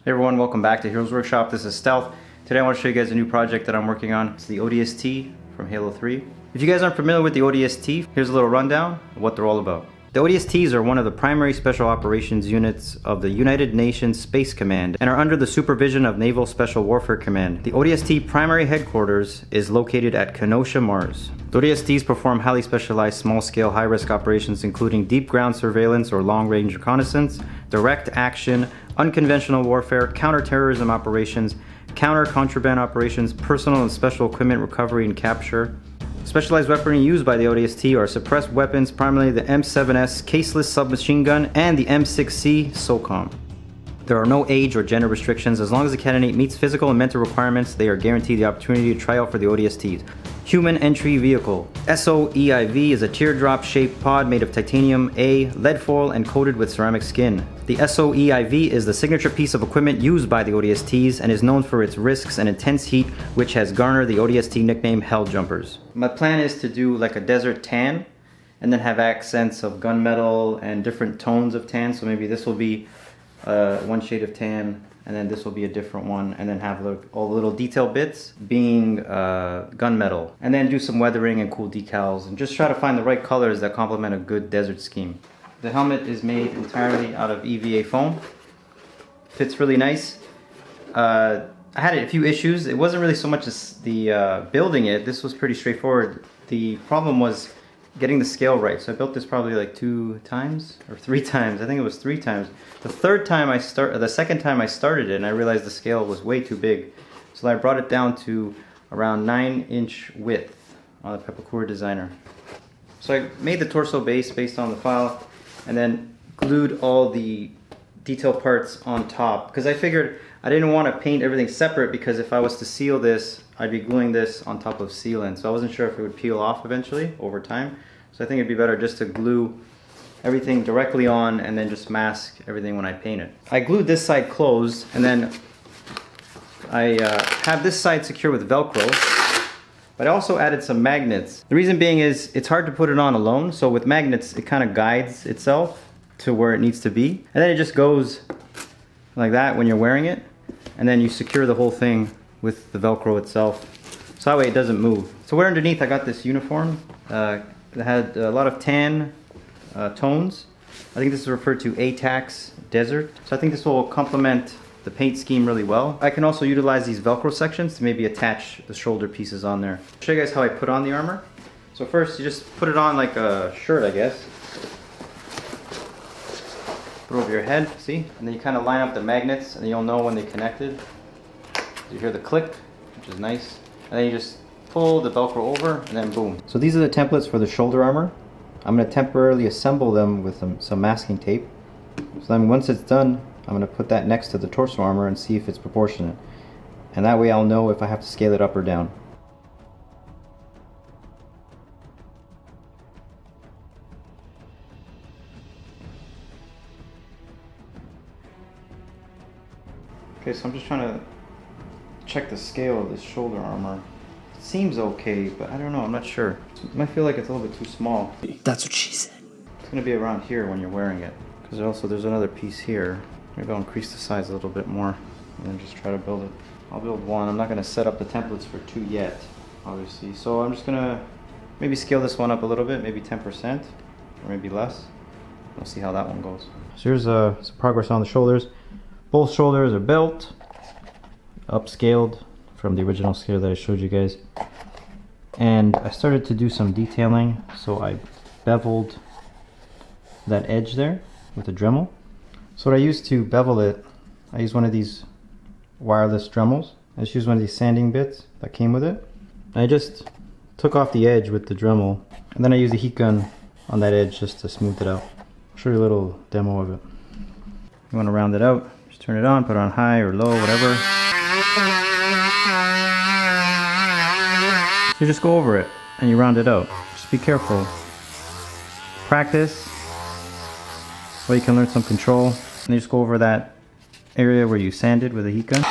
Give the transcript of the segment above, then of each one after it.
Hey everyone, welcome back to Heroes Workshop. This is Stealth. Today I want to show you guys a new project that I'm working on. It's the ODST from Halo 3. If you guys aren't familiar with the ODST, here's a little rundown of what they're all about. The ODSTs are one of the primary special operations units of the United Nations Space Command and are under the supervision of Naval Special Warfare Command. The ODST primary headquarters is located at Kenosha, Mars. The ODSTs perform highly specialized small-scale, high-risk operations including deep ground surveillance or long-range reconnaissance, direct action, unconventional warfare, counterterrorism operations, counter-contraband operations, personal and special equipment recovery and capture. Specialized weaponry used by the ODST are suppressed weapons, primarily the M7S caseless submachine gun and the M6C SOCOM. There are no age or gender restrictions. As long as the candidate meets physical and mental requirements, they are guaranteed the opportunity to try out for the ODSTs. Human Entry Vehicle. SOEIV is a teardrop-shaped pod made of titanium A, lead foil, and coated with ceramic skin. The SOEIV is the signature piece of equipment used by the ODSTs and is known for its risks and intense heat, which has garnered the ODST nickname Hell Jumpers. My plan is to do like a desert tan and then have accents of gunmetal and different tones of tan. So maybe this will be one shade of tan, and then this will be a different one, and then have all the little detail bits being gunmetal, and then do some weathering and cool decals, and just try to find the right colors that complement a good desert scheme. The helmet is made entirely out of EVA foam. Fits really nice. I had a few issues. It wasn't really so much as the building it. This was pretty straightforward. The problem was getting the scale right. So I built this probably like 2 times or 3 times. I think it was 3 times. The second time I started it, and I realized the scale was way too big. So I brought it down to around 9-inch width on the Pepakura designer. So I made the torso base based on the file, and then glued all the detail parts on top, because I figured I didn't want to paint everything separate, because if I was to seal this, I'd be gluing this on top of sealant. So I wasn't sure if it would peel off eventually over time. So I think it'd be better just to glue everything directly on and then just mask everything when I paint it. I glued this side closed, and then I have this side secure with Velcro, but I also added some magnets. The reason being is it's hard to put it on alone, so with magnets it kind of guides itself to where it needs to be, and then it just goes like that when you're wearing it, and then you secure the whole thing with the Velcro itself, so that way it doesn't move. So where underneath I got this uniform that had a lot of tan tones. I think this is referred to ATAX Desert. So I think this will complement the paint scheme really well. I can also utilize these Velcro sections to maybe attach the shoulder pieces on there. I'll show you guys how I put on the armor. So first you just put it on like a shirt, I guess. Put it over your head, see? And then you kind of line up the magnets, and you'll know when they connected. You hear the click, which is nice. And then you just pull the Velcro over, and then boom. So these are the templates for the shoulder armor. I'm going to temporarily assemble them with some masking tape. So then once it's done, I'm going to put that next to the torso armor and see if it's proportionate. And that way I'll know if I have to scale it up or down. Okay, so I'm just trying to check the scale of this shoulder armor. It seems okay, but I don't know, I'm not sure. It might feel like it's a little bit too small. That's what she said. It's going to be around here when you're wearing it. Because also there's another piece here. Maybe I'll increase the size a little bit more and then just try to build it. I'll build one. I'm not going to set up the templates for 2 yet, obviously. So I'm just going to maybe scale this one up a little bit, maybe 10% or maybe less. We'll see how that one goes. So here's some progress on the shoulders. Both shoulders are built, upscaled from the original scale that I showed you guys. And I started to do some detailing, so I beveled that edge there with a Dremel. So what I used to bevel it, I used one of these wireless Dremels. I just used one of these sanding bits that came with it. And I just took off the edge with the Dremel, and then I used a heat gun on that edge just to smooth it out. I'll show you a little demo of it. You want to round it out, just turn it on, put it on high or low, whatever. You just go over it and you round it out. Just be careful. Practice, or you can learn some control. And you just go over that area where you sanded with a heat gun.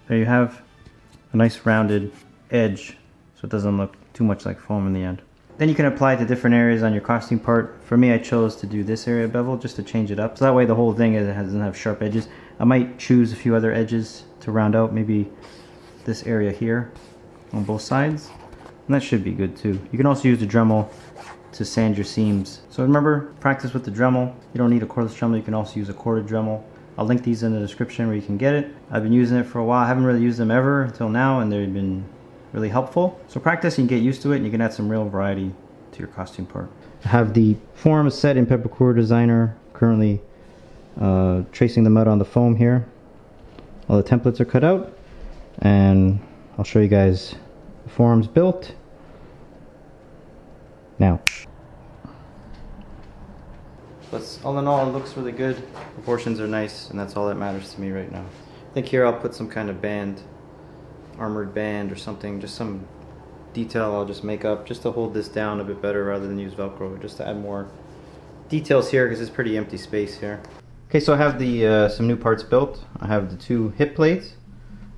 There you have a nice rounded edge, so it doesn't look too much like foam in the end. Then you can apply it to different areas on your costume part. For me, I chose to do this area bevel just to change it up. So that way the whole thing doesn't have sharp edges. I might choose a few other edges to round out, maybe this area here on both sides. And that should be good too. You can also use the Dremel to sand your seams. So remember, practice with the Dremel. You don't need a cordless Dremel, you can also use a corded Dremel. I'll link these in the description where you can get it. I've been using it for a while. I haven't really used them ever until now, and they've been really helpful. So practice and get used to it, and you can add some real variety to your costume part. I have the form set in Pepakura Designer, currently tracing them out on the foam here. All the templates are cut out, and I'll show you guys the forms built now. But all in all, it looks really good. Proportions are nice, and that's all that matters to me right now. I think here I'll put some kind of band, armored band or something, just some detail I'll just make up just to hold this down a bit better rather than use Velcro, just to add more details here because it's pretty empty space here. Okay, so I have the some new parts built. I have the 2 hip plates,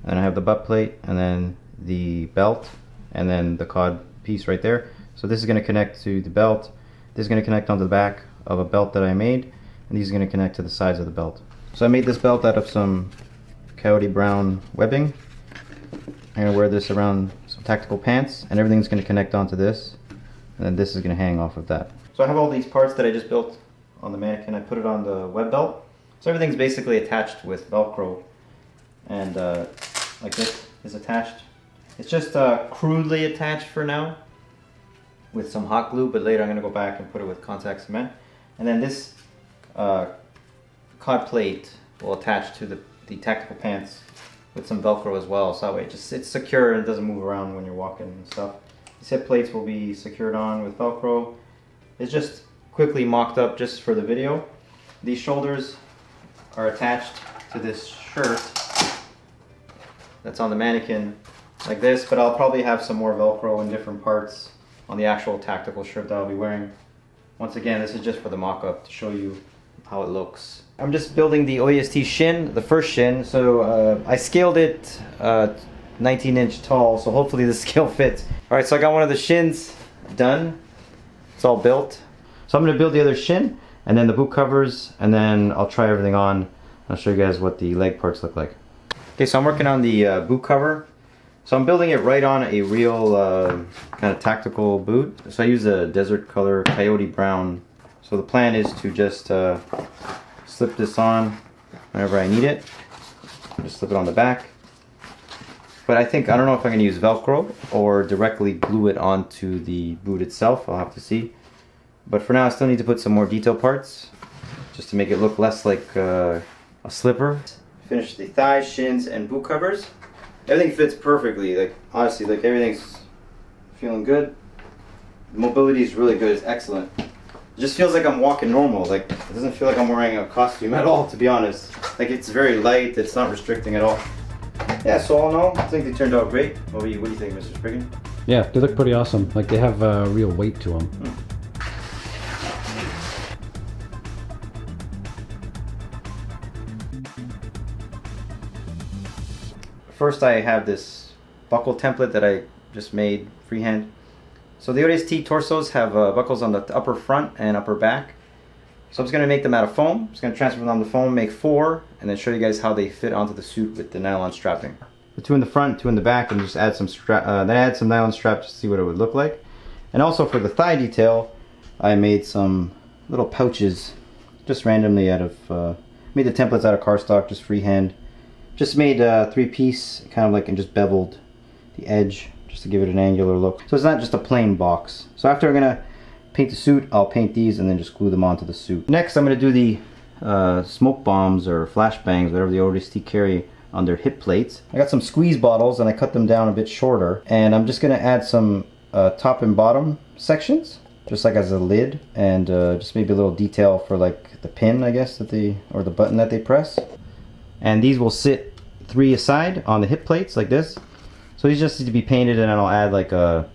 and I have the butt plate, and then the belt, and then the cod piece right there. So this is going to connect to the belt. This is going to connect onto the back of a belt that I made, and these are going to connect to the sides of the belt. So I made this belt out of some coyote brown webbing. I'm going to wear this around some tactical pants, and everything's going to connect onto this, and then this is going to hang off of that. So I have all these parts that I just built on the mannequin. I put it on the web belt, so everything's basically attached with Velcro, and like this is attached. It's just crudely attached for now with some hot glue, but later I'm going to go back and put it with contact cement. And then this cod plate will attach to the tactical pants with some Velcro as well, so that way it's secure and it doesn't move around when you're walking and stuff. These hip plates will be secured on with Velcro. It's just quickly mocked up just for the video. These shoulders are attached to this shirt that's on the mannequin like this, but I'll probably have some more Velcro in different parts on the actual tactical shirt that I'll be wearing. Once again, this is just for the mock-up to show you how it looks. I'm just building the ODST shin, the first shin. So I scaled it 19 inch tall, so hopefully the scale fits. Alright, so I got one of the shins done. It's all built. So I'm going to build the other shin, and then the boot covers, and then I'll try everything on. I'll show you guys what the leg parts look like. Okay, so I'm working on the boot cover. So I'm building it right on a real kind of tactical boot. So I use a desert color coyote brown. So the plan is to just slip this on whenever I need it. Just slip it on the back. But I don't know if I'm going to use Velcro or directly glue it onto the boot itself. I'll have to see. But for now I still need to put some more detail parts just to make it look less like a slipper. Finish the thighs, shins, and boot covers. Everything fits perfectly, like honestly, like everything's feeling good. The mobility is really good, it's excellent. It just feels like I'm walking normal, like it doesn't feel like I'm wearing a costume at all, to be honest. Like it's very light, it's not restricting at all. Yeah, so all in all, I think they turned out great. What do you think, Mr. Spriggan? Yeah, they look pretty awesome. Like they have real weight to them. First I have this buckle template that I just made freehand. So the ODST torsos have buckles on the upper front and upper back. So I'm just going to make them out of foam. I'm just going to transfer them on the foam, make 4, and then show you guys how they fit onto the suit with the nylon strapping. The 2 in the front, 2 in the back, and just add some then add some nylon strap just to see what it would look like. And also for the thigh detail, I made some little pouches just randomly out of, made the templates out of cardstock, just freehand. Just made 3-piece, kind of like, and just beveled the edge just to give it an angular look. So it's not just a plain box. So after I'm gonna paint the suit, I'll paint these and then just glue them onto the suit. Next, I'm gonna do the smoke bombs or flashbangs, whatever the ODST carry on their hip plates. I got some squeeze bottles and I cut them down a bit shorter. And I'm just gonna add some top and bottom sections, just like as a lid, and just maybe a little detail for like the pin, I guess, that or the button that they press. And these will sit 3 aside on the hip plates like this. So these just need to be painted, and then I'll add like a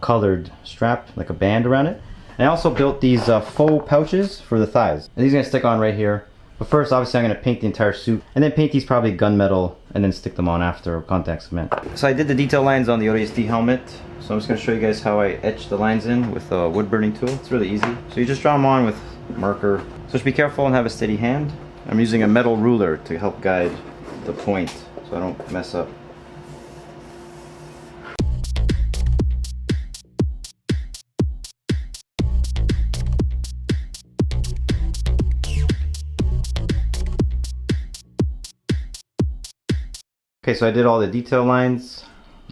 colored strap, like a band around it. And I also built these faux pouches for the thighs. And these are gonna stick on right here. But first, obviously, I'm going to paint the entire suit, and then paint these probably gunmetal, and then stick them on after contact cement. So I did the detail lines on the ODST helmet. So I'm just going to show you guys how I etch the lines in with a wood burning tool. It's really easy. So you just draw them on with marker. So just be careful and have a steady hand. I'm using a metal ruler to help guide the point so I don't mess up. Okay, so I did all the detail lines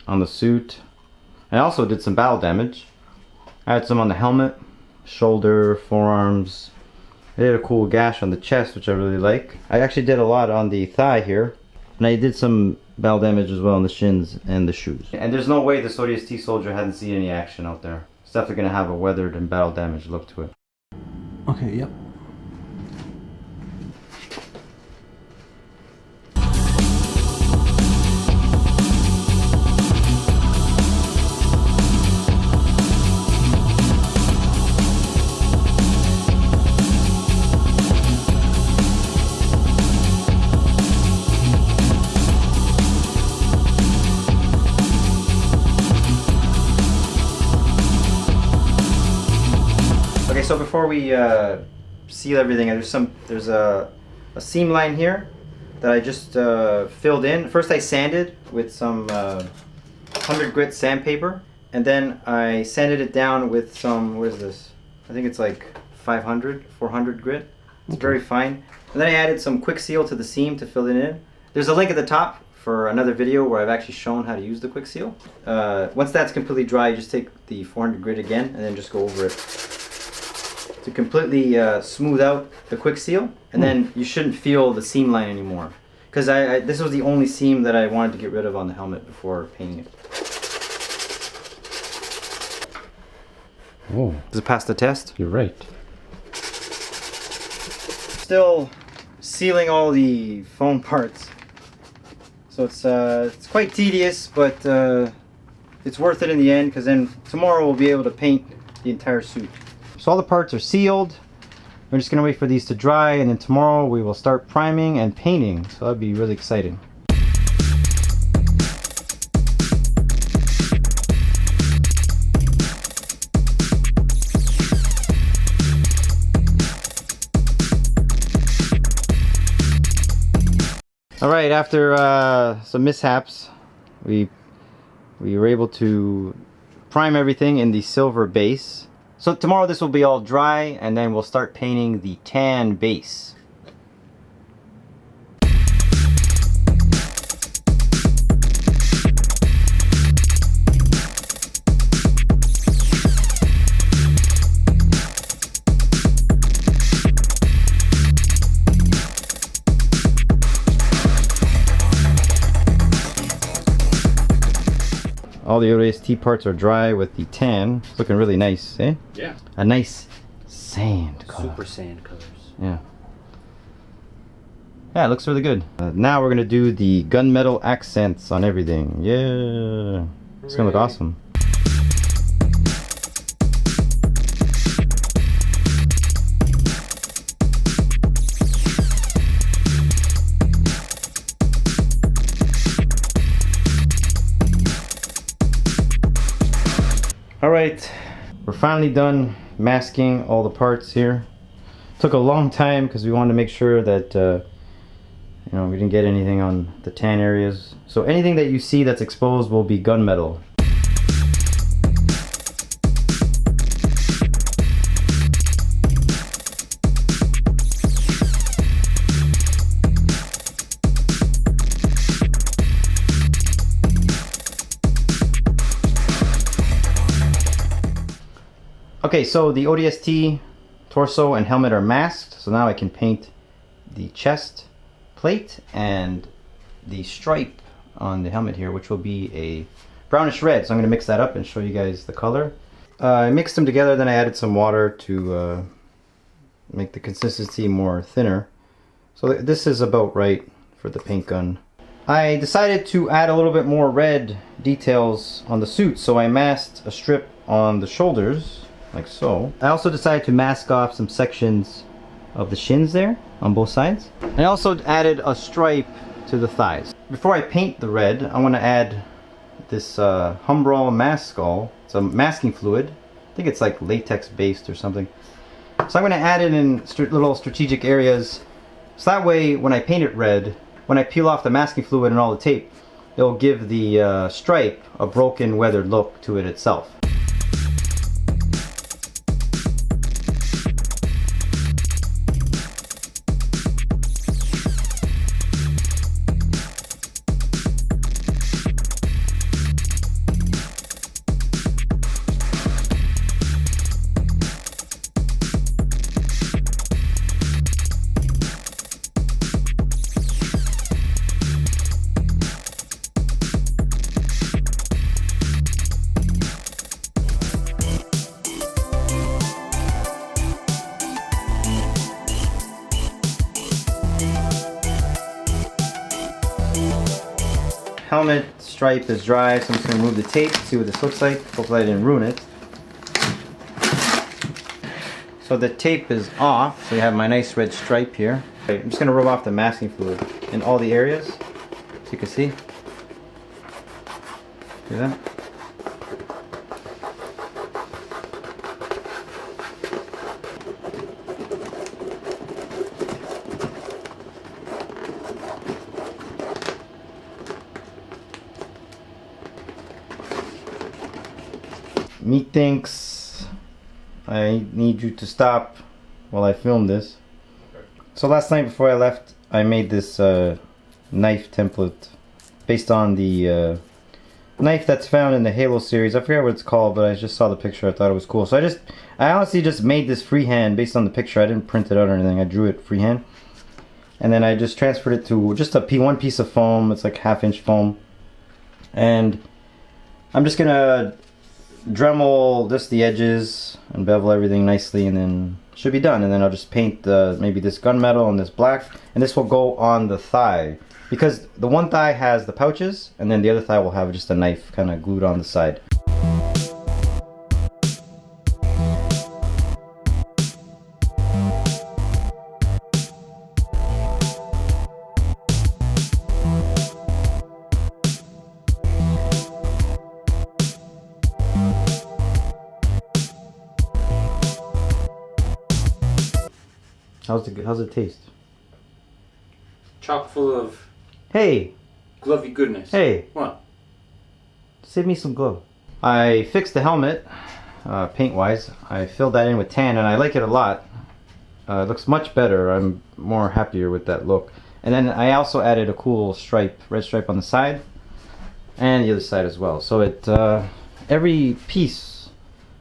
on the suit. I also did some battle damage. I had some on the helmet, shoulder, forearms. I did a cool gash on the chest, which I really like. I actually did a lot on the thigh here. And I did some battle damage as well on the shins and the shoes. And there's no way this ODST soldier hadn't seen any action out there. It's definitely going to have a weathered and battle damage look to it. Okay, yep. Okay, so before we seal everything, there's a seam line here that I just filled in. First I sanded with some 100 grit sandpaper, and then I sanded it down with some, what is this? I think it's like 400 grit. It's very fine. And then I added some quick seal to the seam to fill it in. There's a link at the top for another video where I've actually shown how to use the quick seal. Once that's completely dry, you just take the 400 grit again and then just go over it to completely smooth out the quick seal, and then you shouldn't feel the seam line anymore. Because this was the only seam that I wanted to get rid of on the helmet before painting it. Oh, Does it pass the test? you're right. Still sealing all the foam parts. So it's quite tedious, but it's worth it in the end, because then tomorrow we'll be able to paint the entire suit. So all the parts are sealed. We're just gonna wait for these to dry, and then tomorrow we will start priming and painting. So that'd be really exciting. All right, after some mishaps, we were able to prime everything in the silver base. So tomorrow this will be all dry, and then we'll start painting the tan base. All the ODST parts are dry with the tan. It's looking really nice, eh? Yeah. A nice sand color. Super sand colors. Yeah. Yeah, it looks really good. Now we're gonna do the gunmetal accents on everything. Yeah. It's gonna look awesome. Alright, we're finally done masking all the parts here. Took a long time because we wanted to make sure that you know, we didn't get anything on the tan areas. So anything that you see that's exposed will be gunmetal. Okay, so the ODST torso and helmet are masked, so now I can paint the chest plate and the stripe on the helmet here, which will be a brownish red. So I'm going to mix that up and show you guys the color. I mixed them together, then I added some water to make the consistency more thinner. So this is about right for the paint gun. I decided to add a little bit more red details on the suit, so I masked a strip on the shoulders, like so. I also decided to mask off some sections of the shins there. on both sides. I also added a stripe to the thighs. Before I paint the red, I want to add this Humbrol mask skull. It's a masking fluid. I think it's like latex based or something. So I'm going to add it in little strategic areas. So that way when I paint it red, when I peel off the masking fluid and all the tape, it'll give the stripe a broken, weathered look to it itself. Helmet stripe is dry, so I'm just going to remove the tape, see what this looks like. Hopefully I didn't ruin it. So the tape is off, so you have my nice red stripe here. Okay, I'm just going to rub off the masking fluid in all the areas, so you can see. See that? Methinks I need you to stop while I film this. So last night before I left, I made this knife template based on the knife that's found in the Halo series. I forget what it's called, but I just saw the picture. I thought it was cool. So I honestly just made this freehand based on the picture. I didn't print it out or anything. I drew it freehand. And then I just transferred it to just one piece of foam. It's like 1/2 inch foam. And I'm just gonna Dremel just the edges and bevel everything nicely, and then should be done. And then I'll just paint maybe this gunmetal and this black, and this will go on the thigh, because the one thigh has the pouches and then the other thigh will have just a knife kind of glued on the side. How's it taste? Chock full of Hey! glovey goodness. Hey! What? Save me some glove. I fixed the helmet, paint wise. I filled that in with tan and I like it a lot. It looks much better. I'm more happier with that look. And then I also added a cool stripe, red stripe on the side and the other side as well. So it every piece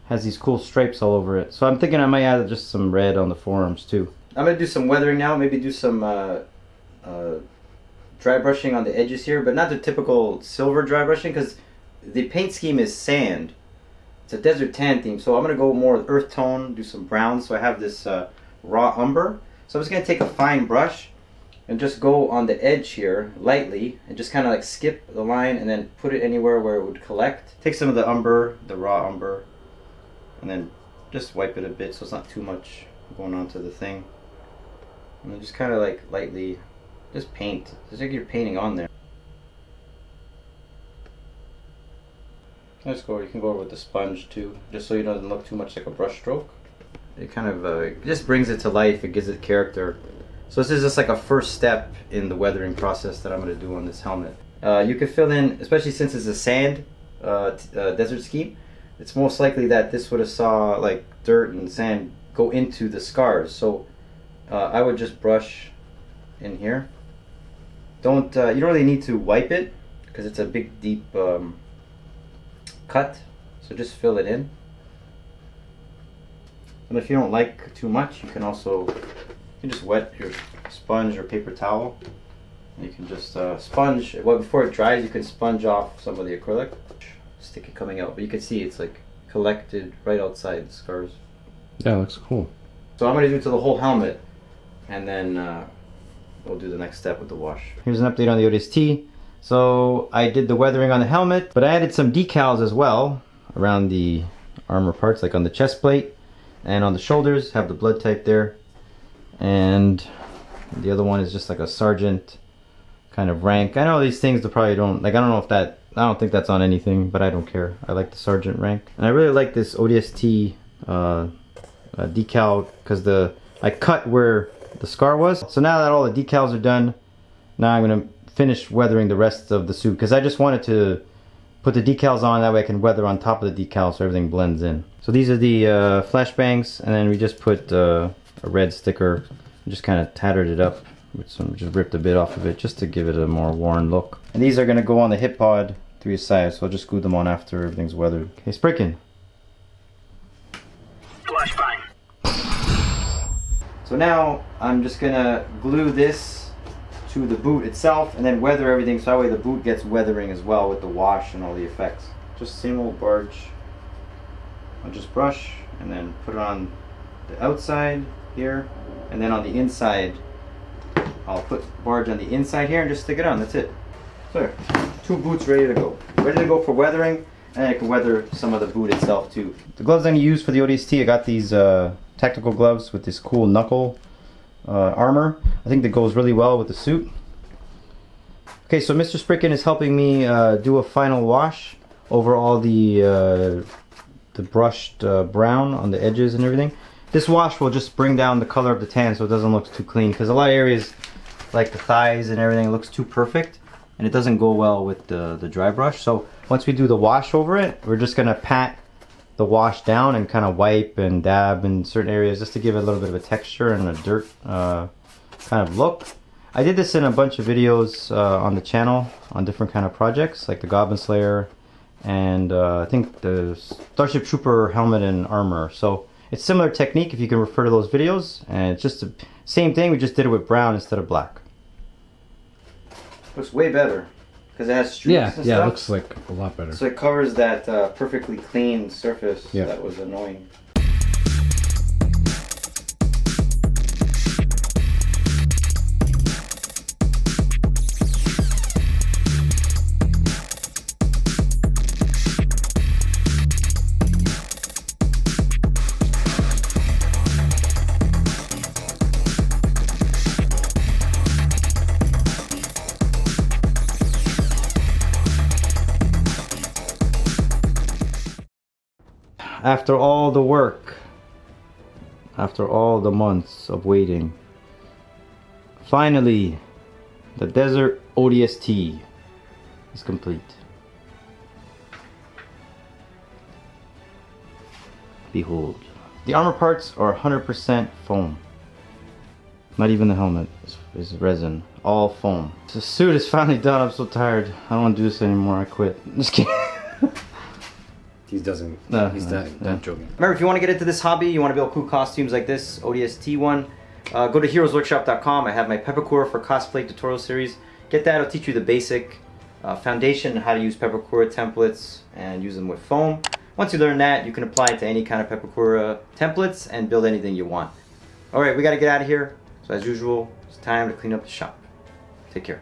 has these cool stripes all over it. So I'm thinking I might add just some red on the forearms too. I'm gonna do some weathering now, maybe do some dry brushing on the edges here, but not the typical silver dry brushing, because the paint scheme is sand. It's a desert tan theme, so I'm gonna go more earth tone, do some browns. So I have this raw umber. So I'm just gonna take a fine brush and just go on the edge here lightly and just kind of like skip the line and then put it anywhere where it would collect. Take some of the umber, the raw umber, and then just wipe it a bit so it's not too much going onto the thing. And then just kind of like lightly just paint. It's like you're painting on there. Let's go. You can go over with the sponge too, just so it doesn't look too much like a brush stroke. It kind of just brings it to life. It gives it character. So this is just like a first step in the weathering process that I'm going to do on this helmet. You can fill in, especially since it's a sand desert scheme, it's most likely that this would have saw like dirt and sand go into the scars. So I would just brush in here. You don't really need to wipe it because it's a big deep cut. So just fill it in. And if you don't like too much, you can just wet your sponge or paper towel. And you can just sponge. Well, before it dries, you can sponge off some of the acrylic. Stick it coming out, but you can see it's like collected right outside the scars. Yeah, it looks cool. So I'm going to do it to the whole helmet, and then we'll do the next step with the wash. Here's an update on the ODST. So I did the weathering on the helmet, but I added some decals as well around the armor parts, like on the chest plate and on the shoulders. Have the blood type there, and The other one is just like a sergeant kind of rank. I know these things probably don't, like, I don't know if that, I don't think that's on anything, but I don't care. I like the sergeant rank. And I really like this ODST decal because I cut where the scar was. So now that all the decals are done, now I'm gonna finish weathering the rest of the suit because I just wanted to put the decals on, that way I can weather on top of the decals so everything blends in. So these are the flashbangs, and then we just put a red sticker, just kind of tattered it up with some, just ripped a bit off of it just to give it a more worn look. And these are gonna go on the hip pod through your sides, so I'll just glue them on after everything's weathered. Okay, Sprickin. Flashbang. So now I'm just gonna glue this to the boot itself and then weather everything so that way the boot gets weathering as well with the wash and all the effects. Just same old barge. I'll just brush and then put it on the outside here, and then on the inside I'll put barge on the inside here and just stick it on. That's it. So there, 2 boots ready to go. Ready to go for weathering, and I can weather some of the boot itself too. The gloves I'm gonna use for the ODST, I got these tactical gloves with this cool knuckle armor. I think that goes really well with the suit. Okay, so Mr. Sprickin is helping me do a final wash over all the brushed brown on the edges and everything. This wash will just bring down the color of the tan so it doesn't look too clean, because a lot of areas like the thighs and everything looks too perfect and it doesn't go well with the dry brush. So once we do the wash over it, we're just gonna pat the wash down and kind of wipe and dab in certain areas just to give it a little bit of a texture and a dirt kind of look. I did this in a bunch of videos on the channel on different kind of projects like the Goblin Slayer and I think the Starship Trooper helmet and armor. So it's similar technique if you can refer to those videos, and it's just the same thing, we just did it with brown instead of black. Looks way better because it has streaks and stuff. Yeah, it looks like a lot better. So it covers that perfectly clean surface that was annoying. After all the work, after all the months of waiting, finally the Desert ODST is complete. Behold. The armor parts are 100% foam. Not even the helmet is resin. All foam. The suit is finally done. I'm so tired. I don't want to do this anymore. I quit. Just kidding. He's doesn't. He's not joking. Remember, if you want to get into this hobby, you want to build cool costumes like this ODST one, go to heroesworkshop.com. I have my Pepakura for cosplay tutorial series. Get that. It'll teach you the basic foundation, how to use Pepakura templates and use them with foam. Once you learn that, you can apply it to any kind of Pepakura templates and build anything you want. Alright, we got to get out of here. So as usual, it's time to clean up the shop. Take care.